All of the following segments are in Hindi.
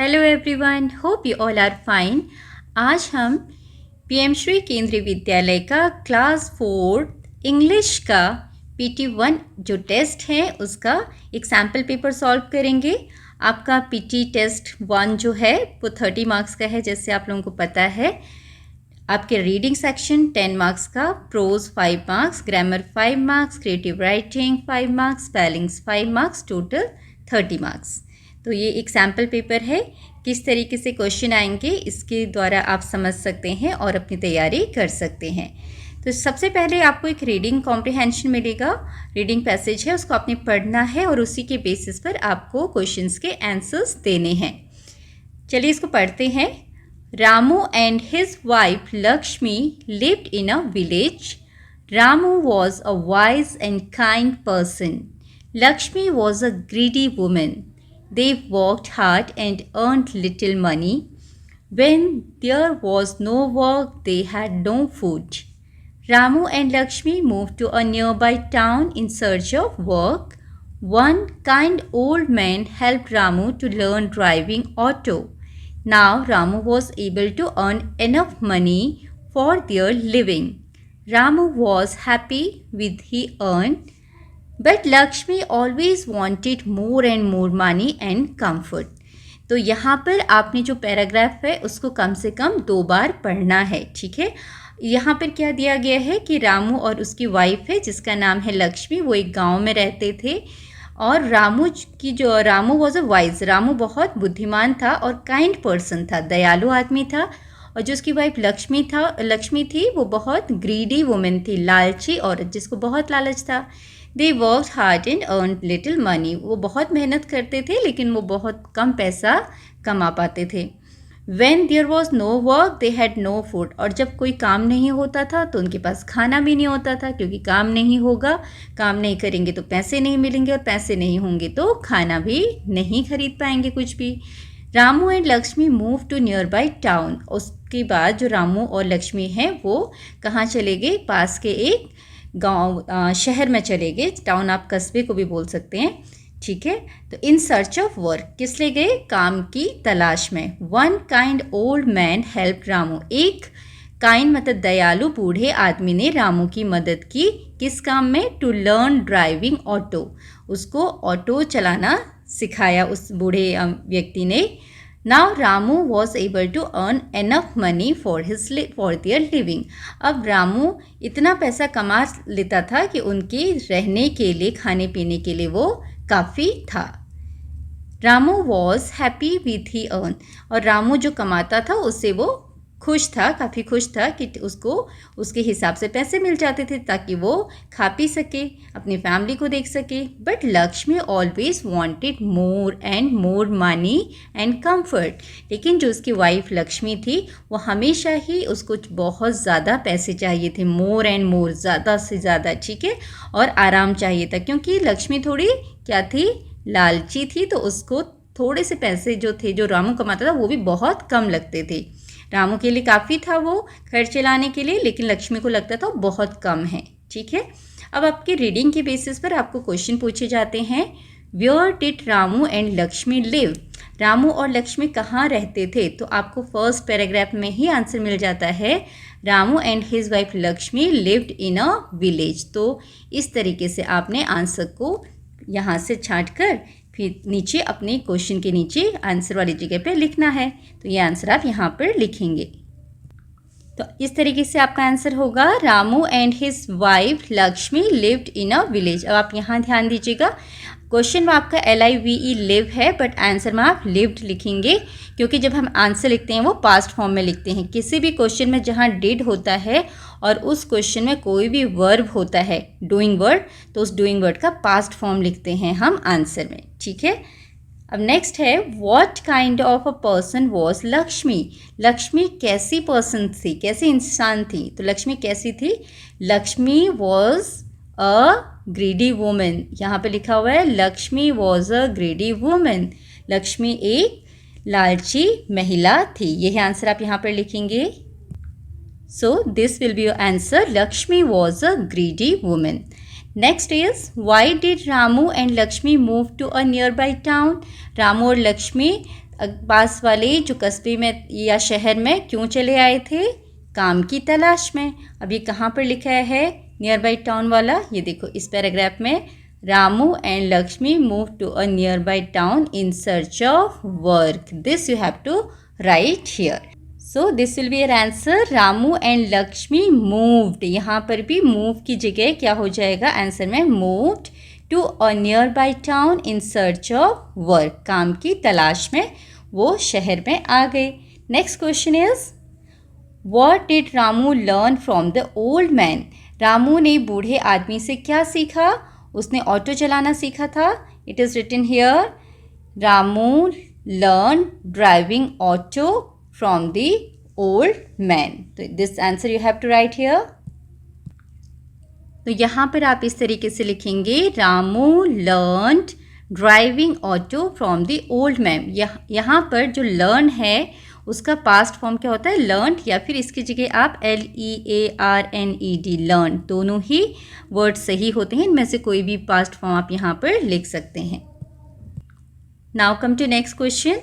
Hello everyone, hope you all are fine. आज हम पीएम श्री केंद्रीय विद्यालय का क्लास 4 इंग्लिश का PT1 जो टेस्ट है उसका एक सैम्पल पेपर सॉल्व करेंगे। आपका PT टेस्ट 1 जो है वो 30 मार्क्स का है, जैसे आप लोगों को पता है। आपके रीडिंग सेक्शन 10 मार्क्स का, prose 5 marks, grammar 5 marks, creative writing 5 marks, spellings 5 marks, total 30 marks. तो ये एक सैम्पल पेपर है। किस तरीके से क्वेश्चन आएंगे इसके द्वारा आप समझ सकते हैं और अपनी तैयारी कर सकते हैं। तो सबसे पहले आपको एक रीडिंग कॉम्प्रिहेंशन मिलेगा, रीडिंग पैसेज है, उसको आपने पढ़ना है और उसी के बेसिस पर आपको क्वेश्चंस के आंसर्स देने हैं। चलिए इसको पढ़ते हैं। Ramu and his wife Lakshmi lived in a village. Ramu was a wise and kind person. Lakshmi was a greedy woman. They worked hard and earned little money. When there was no work, they had no food. Ramu and Lakshmi moved to a nearby town in search of work. One kind old man helped Ramu to learn driving auto. Now Ramu was able to earn enough money for their living. Ramu was happy with he earned, but Lakshmi always wanted more and more money and comfort. तो यहाँ पर आपने जो पैराग्राफ है उसको कम से कम 2 बार पढ़ना है, ठीक है। यहाँ पर क्या दिया गया है कि रामू और उसकी वाइफ है जिसका नाम है लक्ष्मी, वो एक गांव में रहते थे और Ramu was a wise, Ramu बहुत बुद्धिमान था और काइंड पर्सन था, दयालु आदमी था। और जो उसकी वाइफ लक्ष्मी थी वो बहुत ग्रीडी वुमेन थी, लालची औरत जिसको बहुत लालच था। They work hard and earn little money, वो बहुत मेहनत करते थे लेकिन वो बहुत कम पैसा कमा पाते थे। When there was no work, they had no food. और जब कोई काम नहीं होता था तो उनके पास खाना भी नहीं होता था, क्योंकि काम नहीं होगा, काम नहीं करेंगे तो पैसे नहीं मिलेंगे और पैसे नहीं होंगे तो खाना भी नहीं खरीद पाएंगे कुछ भी। Ramu and Lakshmi move to nearby town. उसके बाद जो रामू और लक्ष्मी हैं वो कहाँ चले गए? पास के एक गाँव शहर में चले गए। टाउन आप कस्बे को भी बोल सकते हैं, ठीक है। तो इन सर्च ऑफ वर्क, किस लिए गए? काम की तलाश में। One kind old man help Ramu, एक काइंड मतलब दयालु बूढ़े आदमी ने रामू की मदद की। किस काम में? टू लर्न ड्राइविंग ऑटो, उसको ऑटो चलाना सिखाया उस बूढ़े व्यक्ति ने। Now Ramu was able to earn enough money for their living. अब रामू इतना पैसा कमा लेता था कि उनके रहने के लिए, खाने पीने के लिए वो काफ़ी था। Ramu was happy with he earn, और रामू जो कमाता था उससे वो खुश था, काफ़ी खुश था कि उसको उसके हिसाब से पैसे मिल जाते थे ताकि वो खा पी सके, अपनी फैमिली को देख सके। But Lakshmi always wanted more and more money and comfort, लेकिन जो उसकी वाइफ लक्ष्मी थी वो हमेशा ही उसको बहुत ज़्यादा पैसे चाहिए थे, मोर एंड मोर, ज़्यादा से ज़्यादा, ठीक है, और आराम चाहिए था। क्योंकि लक्ष्मी थोड़ी क्या थी? लालची थी, तो उसको थोड़े से पैसे जो थे जो रामू कमाता था वो भी बहुत कम लगते थे। रामू के लिए काफ़ी था वो खर्च चलाने के लिए, लेकिन लक्ष्मी को लगता था बहुत कम है, ठीक है। अब आपके रीडिंग के बेसिस पर आपको क्वेश्चन पूछे जाते हैं। Where did Ramu and Lakshmi live? Ramu और लक्ष्मी कहाँ रहते थे? तो आपको फर्स्ट पैराग्राफ में ही आंसर मिल जाता है। Ramu and his wife Lakshmi lived in a village. तो इस तरीके से आपने आंसर को यहाँ से छांट कर फिर नीचे अपने क्वेश्चन के नीचे आंसर वाली जगह पे लिखना है। तो ये आंसर आप यहाँ पर लिखेंगे। तो इस तरीके से आपका आंसर होगा, Ramu and his wife Lakshmi lived in a village. अब आप यहाँ ध्यान दीजिएगा, क्वेश्चन में आपका LIVE लिव है, बट आंसर में आप लिव्ड लिखेंगे, क्योंकि जब हम आंसर लिखते हैं वो पास्ट फॉर्म में लिखते हैं। किसी भी क्वेश्चन में जहाँ डिड होता है और उस क्वेश्चन में कोई भी वर्ब होता है, डूइंग वर्ड, तो उस डूइंग वर्ड का पास्ट फॉर्म लिखते हैं हम आंसर में, ठीक है। अब नेक्स्ट है, what kind of a person was Lakshmi? Lakshmi कैसी पर्सन थी, कैसी इंसान थी? तो लक्ष्मी कैसी थी? Lakshmi was a greedy women. यहाँ पे लिखा हुआ है Lakshmi was a greedy women. Lakshmi एक लालची महिला थी। यही आंसर आप यहाँ पर लिखेंगे। So this will be your answer, Lakshmi was a greedy women. Next is, why did Ramu and Lakshmi move to a nearby town? Ramu और लक्ष्मी पास वाले जो कस्बे में या शहर में क्यों चले आए थे? काम की तलाश में। अब ये कहाँ पर लिखा है नियर बाई टाउन वाला? ये देखो इस पैराग्राफ में, Ramu and Lakshmi move to a nearby town in search of work. This you have to write here. So this will be your answer, Ramu and Lakshmi moved. यहाँ पर भी मूव की जगह क्या हो जाएगा आंसर में? Moved to a nearby town in search of work. काम की तलाश में वो शहर में आ गए। Next question is, what did Ramu learn from the old man? Ramu ने बूढ़े आदमी से क्या सीखा? उसने ऑटो चलाना सीखा था। It is written here, Ramu learn driving auto from the old man. तो this answer you have to write here. तो यहाँ पर आप इस तरीके से लिखेंगे, Ramu learned driving auto from the old man. यहाँ पर जो लर्न है उसका पास्ट फॉर्म क्या होता है? लर्नड, या फिर इसकी जगह आप LEARNED, लर्न, दोनों ही वर्ड सही होते हैं। इनमें से कोई भी पास्ट फॉर्म आप यहाँ पर लिख सकते हैं। Now come to next question,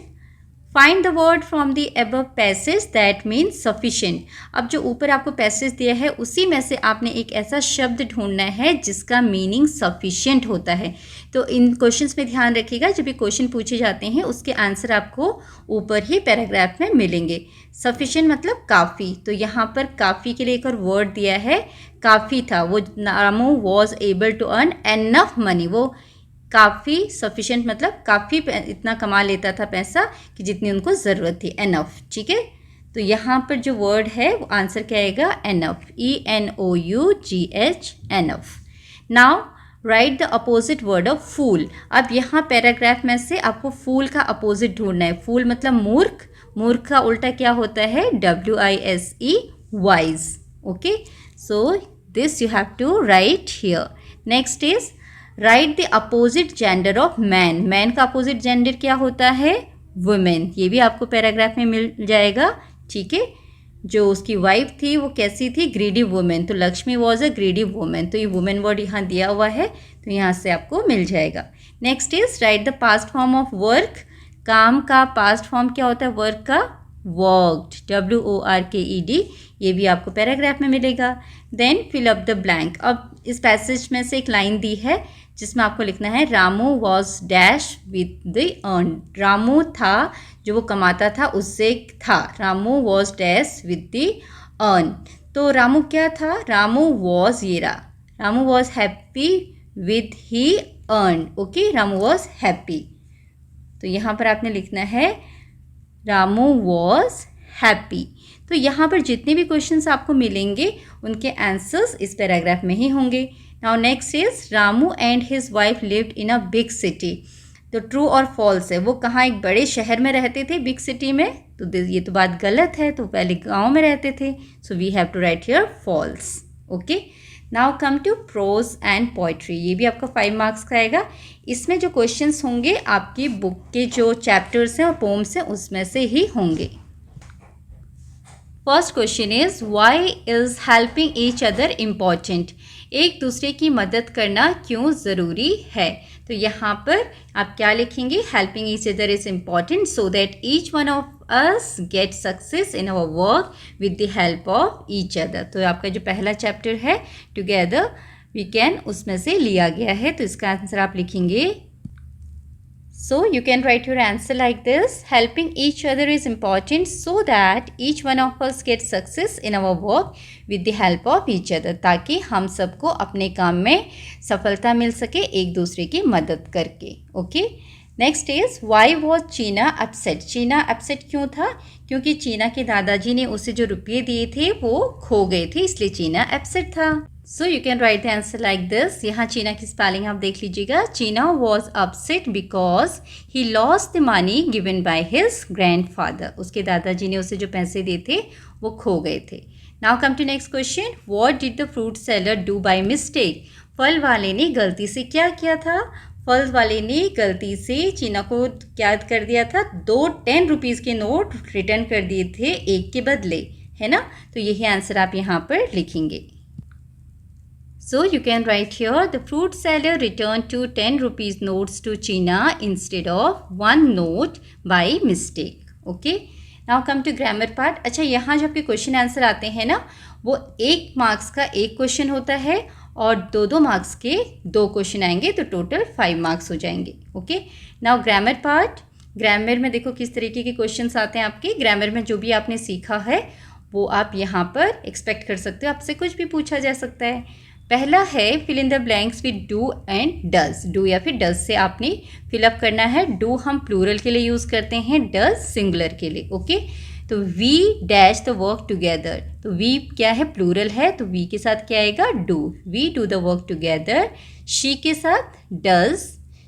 find the word from the above passage that means sufficient. अब जो ऊपर आपको पैसेज दिया है उसी में से आपने एक ऐसा शब्द ढूंढना है जिसका मीनिंग सफिशिएंट होता है। तो इन क्वेश्चंस में ध्यान रखिएगा, जब भी क्वेश्चन पूछे जाते हैं उसके आंसर आपको ऊपर ही पैराग्राफ में मिलेंगे। सफिशिएंट मतलब काफ़ी, तो यहाँ पर काफ़ी के लिए एक और वर्ड दिया है, काफ़ी था। वो Ramu was able to earn enough money, वो काफ़ी, सफिशिएंट मतलब काफ़ी इतना कमा लेता था पैसा कि जितनी उनको ज़रूरत थी, एनफ। ठीक है, तो यहाँ पर जो वर्ड है वो आंसर क्या आएगा? Enough, ENOUGH, enough. Now write the opposite word of fool. अब यहाँ पैराग्राफ में से आपको फूल का अपोजिट ढूंढना है। फूल मतलब मूर्ख, मूर्ख का उल्टा क्या होता है? WISE, wise. Okay, so this you have to write here. Next is, write the opposite gender of man. Man का अपोजिट जेंडर क्या होता है? वुमेन। ये भी आपको पैराग्राफ में मिल जाएगा। ठीक है, जो उसकी वाइफ थी वो कैसी थी? Greedy women. तो Lakshmi was a greedy women, तो ये वुमेन वर्ड यहाँ दिया हुआ है, तो यहाँ से आपको मिल जाएगा। Next is, write the past form of work. काम का पास्ट फॉर्म क्या होता है? वर्क का? Worked, WORKED। ये भी आपको पैराग्राफ में मिलेगा। Then fill up the blank. अब इस पैसेज में से एक लाइन दी है जिसमें आपको लिखना है, Ramu was dash with the earn. Ramu था, जो वो कमाता था उससे था। Ramu was dash with the earn. तो रामू क्या था? रामू वॉज, ये रहा, Ramu was happy with he earn. Okay, Ramu was happy. तो यहाँ पर आपने लिखना है रामू वॉज हैप्पी। तो यहाँ पर जितने भी क्वेश्चंस आपको मिलेंगे उनके आंसर्स इस पैराग्राफ में ही होंगे। Now next is, Ramu and his wife lived in a big city. तो ट्रू और फॉल्स है, वो कहाँ? एक बड़े शहर में रहते थे, बिग सिटी में। तो ये तो बात गलत है, तो पहले गांव में रहते थे। So we have to write here false. Okay, now come to prose and poetry. ये भी आपका 5 मार्क्स का आएगा। इसमें जो क्वेश्चंस होंगे आपकी बुक के जो चैप्टर्स हैं और पोम्स हैं उसमें से ही होंगे। First question is, why is helping each other important. एक दूसरे की मदद करना क्यों ज़रूरी है? तो यहाँ पर आप क्या लिखेंगे? Helping each other is important so that each one of us get success in our work with the help of each other. तो आपका जो पहला चैप्टर है टुगेदर वी कैन, उसमें से लिया गया है। तो इसका आंसर आप लिखेंगे, so you can write your answer like this, helping each other is important so that each one of us gets success in our work with the help of each other, ताकि हम सबको अपने काम में सफलता मिल सके एक दूसरे की मदद करके। Okay, next is, why was चीना अपसेट। चीना अपसेट क्यों था? क्योंकि चीना के दादाजी ने उसे जो रुपये दिए थे वो खो गए थे, इसलिए चीना अपसेट था। So you can write the answer like this. यहाँ चीना की स्पेलिंग आप देख लीजिएगा। चीना was upset because he lost the money given by his grandfather. उसके दादाजी ने उसे जो पैसे दिए थे वो खो गए थे। Now come to next question, what did the fruit seller do by mistake. फल वाले ने गलती से क्या किया था? फल वाले ने गलती से चीना को क्या कर दिया था? 2 10 रुपीज़ के नोट रिटर्न कर दिए थे एक के बदले, है ना। तो यही आंसर आप यहाँ पर लिखेंगे। So you can write here, the fruit seller returned 2 10 rupees notes to China instead of 1 note by mistake. Okay. Now come to grammar part. अच्छा, यहाँ जो आपके क्वेश्चन आंसर आते हैं ना, वो 1 मार्क्स का एक क्वेश्चन होता है और 2 मार्क्स के 2 क्वेश्चन आएंगे, तो टोटल 5 मार्क्स हो जाएंगे. Okay. Now grammar part. Grammar में देखो किस तरीके के क्वेश्चंस आते हैं आपके. ग्रामर में जो भी आपने सीखा है वो आप यहाँ पर एक्सपेक्ट कर सकते हो. आपसे कुछ भी पूछा जा सकता है. पहला है fill in the blanks with do and does. Do या फिर डज से आपने फिलअप करना है. डू हम प्लूरल के लिए यूज़ करते हैं, डज सिंगुलर के लिए. ओके. तो we dash the work together. तो वी क्या है, प्लूरल है, तो वी के साथ क्या आएगा, do. We do the work together. She के साथ does.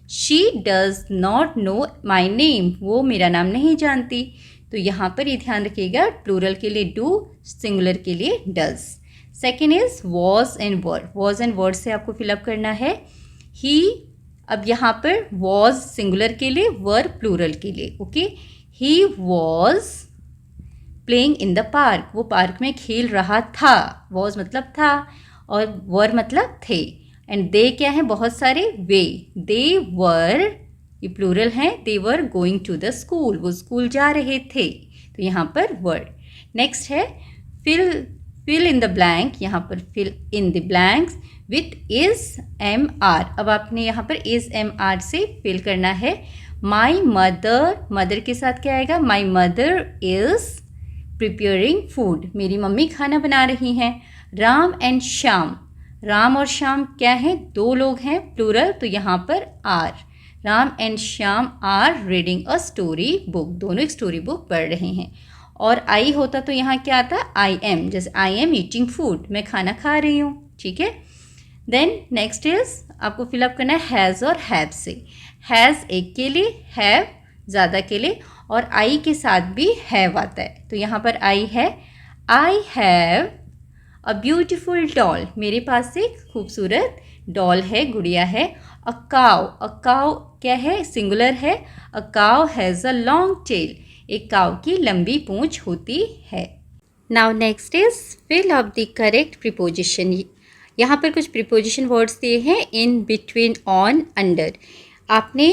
She does not know my name. वो मेरा नाम नहीं जानती. तो यहाँ पर ये ध्यान रखिएगा, प्लूरल के लिए डू, सिंगुलर के लिए does. Second is was and were. Was and were से आपको फिलअप करना है. ही, अब यहाँ पर वॉज सिंगुलर के लिए, वर प्लूरल के लिए. Okay. He was playing in the park. वो पार्क में खेल रहा था. वॉज मतलब था और वर मतलब थे. एंड दे क्या है, बहुत सारे. वे, दे वर, ये प्लूरल हैं. They were going to the school. वो स्कूल जा रहे थे. तो यहाँ पर वर्ड. नेक्स्ट है फिल इन द ब्लैंक. यहाँ पर fill in the blanks with is am are. अब आपने यहाँ पर इज एम आर से फिल करना है. My mother. मदर के साथ क्या आएगा, my mother is preparing food. मेरी मम्मी खाना बना रही हैं. राम एंड श्याम. राम और श्याम क्या है, 2 लोग हैं, प्लूरल, तो यहाँ पर are. Ram and Shyam are reading a story book. दोनों एक स्टोरी बुक पढ़ रहे हैं. और आई होता तो यहाँ क्या आता, आई एम. जैसे आई एम ईटिंग फूड, मैं खाना खा रही हूँ. ठीक है. देन नेक्स्ट इज आपको फिलअप करना है हैज़ और हैव से. हैज़ एक के लिए, हैव ज़्यादा के लिए, और आई के साथ भी हैव आता है. तो यहाँ पर आई है, I have a beautiful doll. मेरे पास एक खूबसूरत डॉल है, गुड़िया है. अ काव. अ काव क्या है, सिंगुलर है. अ काव हैज़ अ लॉन्ग टेल. एक काव की लंबी पूंछ होती है. Now next is fill up the correct preposition. यहाँ पर कुछ प्रीपोजिशन वर्ड्स दिए हैं, इन, बिटवीन, ऑन, अंडर. आपने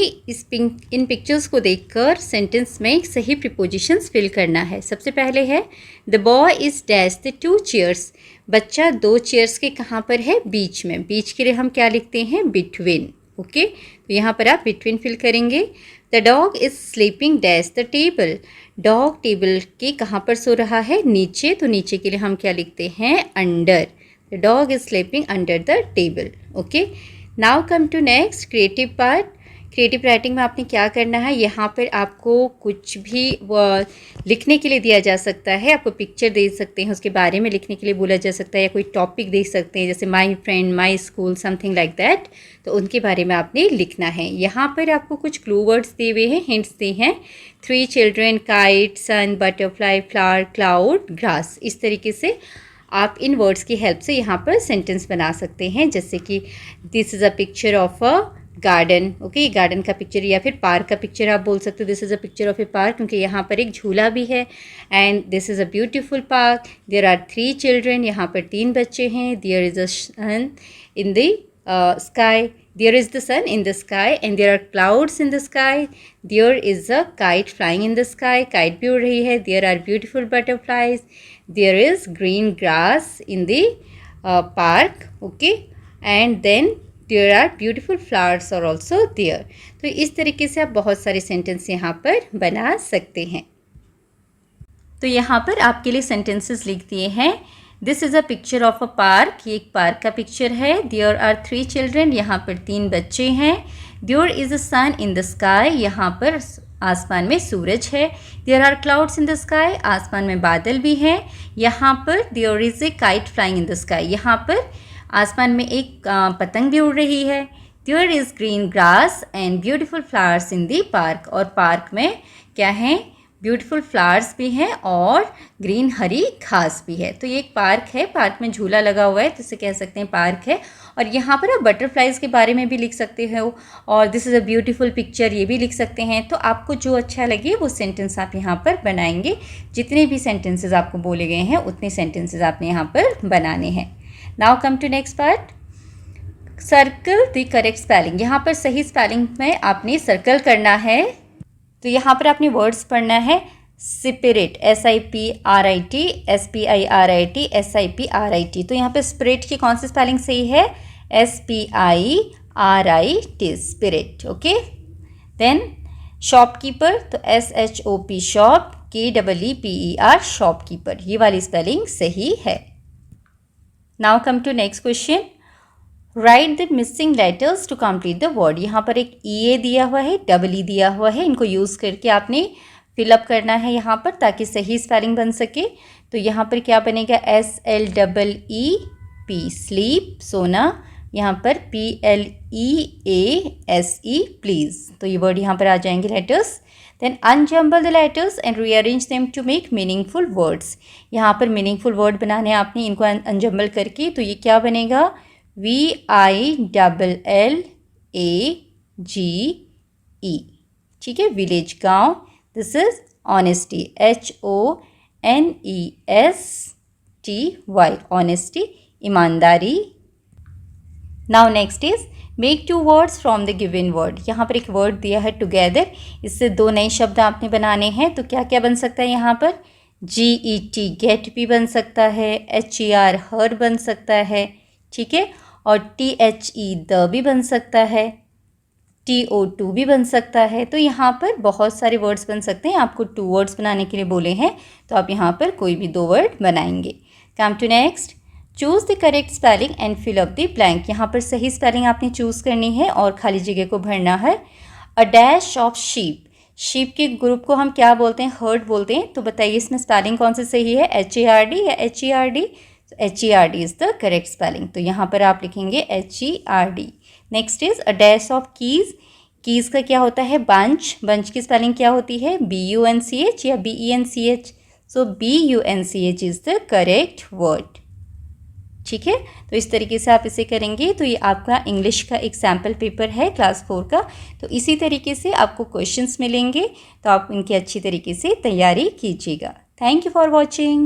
इन पिक्चर्स को देखकर सेंटेंस में सही प्रीपोजिशंस फिल करना है. सबसे पहले है the boy is dash the 2 chairs. बच्चा 2 चेयर्स के कहाँ पर है, बीच में. बीच के लिए हम क्या लिखते हैं, बिटवीन. ओके. तो यहाँ पर आप बिटवीन फिल करेंगे. The dog is sleeping dash the table. Dog table के कहाँ पर सो रहा है, नीचे. तो नीचे के लिए हम क्या लिखते हैं, under. The dog is sleeping under the table. Okay. Now come to next creative part. Creative writing में आपने क्या करना है, यहाँ पर आपको कुछ भी लिखने के लिए दिया जा सकता है. आपको पिक्चर दे सकते हैं, उसके बारे में लिखने के लिए बोला जा सकता है, या कोई टॉपिक दे सकते हैं, जैसे my friend, my school, something like that. तो उनके बारे में आपने लिखना है. यहाँ पर आपको कुछ क्लू वर्ड्स दिए हुए हैं, हिंट्स दिए हैं. 3 चिल्ड्रेन, काइट, सन, बटरफ्लाई, फ्लावर, क्लाउड, ग्रास. इस तरीके से आप इन वर्ड्स की हेल्प से यहाँ पर सेंटेंस बना सकते हैं. जैसे कि this is a picture of a garden. Okay. Garden का पिक्चर, या फिर पार्क का पिक्चर आप बोल सकते हो. This is a picture of a park, क्योंकि यहाँ पर एक झूला भी है. And this is a beautiful park. There are 3 children. यहाँ पर 3 बच्चे हैं. There is a sun in the sky. There is the sun in the sky and there are clouds in the sky. There is a kite flying in the sky. Kite भी उड़ रही है. There are beautiful butterflies. There is green grass in the park. Okay. And then there are beautiful flowers are also there. तो इस तरीके से आप बहुत सारे सेंटेंस यहाँ पर बना सकते हैं. तो यहाँ पर आपके लिए सेंटेंसेस लिख दिए हैं. This is a picture of a park. ये एक पार्क का पिक्चर है. There are 3 children. यहाँ पर 3 बच्चे हैं. There is a sun in the sky. यहाँ पर आसमान में सूरज है. There are clouds in the sky. आसमान में बादल भी हैं. यहाँ पर there is a kite flying in the sky. यहाँ पर आसमान में एक पतंग भी उड़ रही है. There is green grass and beautiful flowers in the park. और पार्क में क्या है, ब्यूटीफुल फ्लावर्स भी हैं और ग्रीन हरी घास भी है. तो ये एक पार्क है. पार्क में झूला लगा हुआ है, तो इसे कह सकते हैं पार्क है. और यहाँ पर आप बटरफ्लाइज के बारे में भी लिख सकते हो. और this is a beautiful picture, ये भी लिख सकते हैं. तो आपको जो अच्छा लगे वो सेंटेंस आप यहाँ पर बनाएंगे. जितने भी सेंटेंसेज आपको बोले गए हैं उतने सेंटेंसेज आपने यहाँ पर बनाने हैं. Now come to next part. Circle the correct spelling, यहाँ पर सही स्पेलिंग में आपने सर्कल करना है। तो यहाँ पर आपने वर्ड्स पढ़ना है स्पिरिट, SIPRIT, SPIRIT, SIPRIT। तो यहाँ पे स्पिरिट की कौन सी स्पेलिंग सही है? SPIRIT, spirit. Okay. Then shopkeeper, तो SHOP शॉप, KEEPER शॉपकीपर, ये वाली स्पेलिंग सही है। Now come to next question. Write the missing letters to complete the word. यहाँ पर एक EA दिया हुआ है, EE दिया हुआ है, इनको यूज़ करके आपने फिलअप करना है यहाँ पर ताकि सही स्पेलिंग बन सके। तो यहाँ पर क्या बनेगा? SLEEP स्लीप, सोना। यहाँ पर PLEASE प्लीज़। तो ये वर्ड यहाँ पर आ जाएंगे letters. Then unjumble the letters and rearrange them to make meaningful words. यहाँ पर मीनिंगफुल वर्ड बनाने आपने इनको अनजम्बल करके। तो ये क्या बनेगा? VILLAGE, ठीक है, विलेज, गांव। This is honesty, HONESTY, honesty, ईमानदारी। Now next is make 2 words from the given word. यहाँ पर एक वर्ड दिया है टुगेदर, इससे 2 नए शब्द आपने बनाने हैं। तो क्या क्या बन सकता है यहाँ पर? GET गेट भी बन सकता है, HER हर बन सकता है, ठीक है, और THE द भी बन सकता है, TO2 भी बन सकता है। तो यहाँ पर बहुत सारे वर्ड्स बन सकते हैं। आपको 2 वर्ड्स बनाने के लिए बोले हैं, तो आप यहाँ पर कोई भी 2 वर्ड बनाएंगे। Come to next, choose the correct spelling and fill up the blank. यहाँ पर सही स्पेलिंग आपने चूज़ करनी है और खाली जगह को भरना है। A dash of sheep, sheep के ग्रुप को हम क्या बोलते हैं? हर्ड बोलते हैं। तो बताइए इसमें स्पेलिंग कौन सी सही है? HARD या HERD? HERD is the correct spelling. तो यहाँ पर आप लिखेंगे HERD। Next is a dash of keys, keys का क्या होता है? बंच, बंच की स्पेलिंग क्या होती है? BUNCH या BENCH? So BUNCH is the correct word, ठीक है। तो इस तरीके से आप इसे करेंगे। तो ये आपका इंग्लिश का एक सैम्पल पेपर है क्लास 4 का। तो इसी तरीके से आपको क्वेश्चंस मिलेंगे, तो आप इनकी अच्छी तरीके से तैयारी कीजिएगा। Thank you for watching.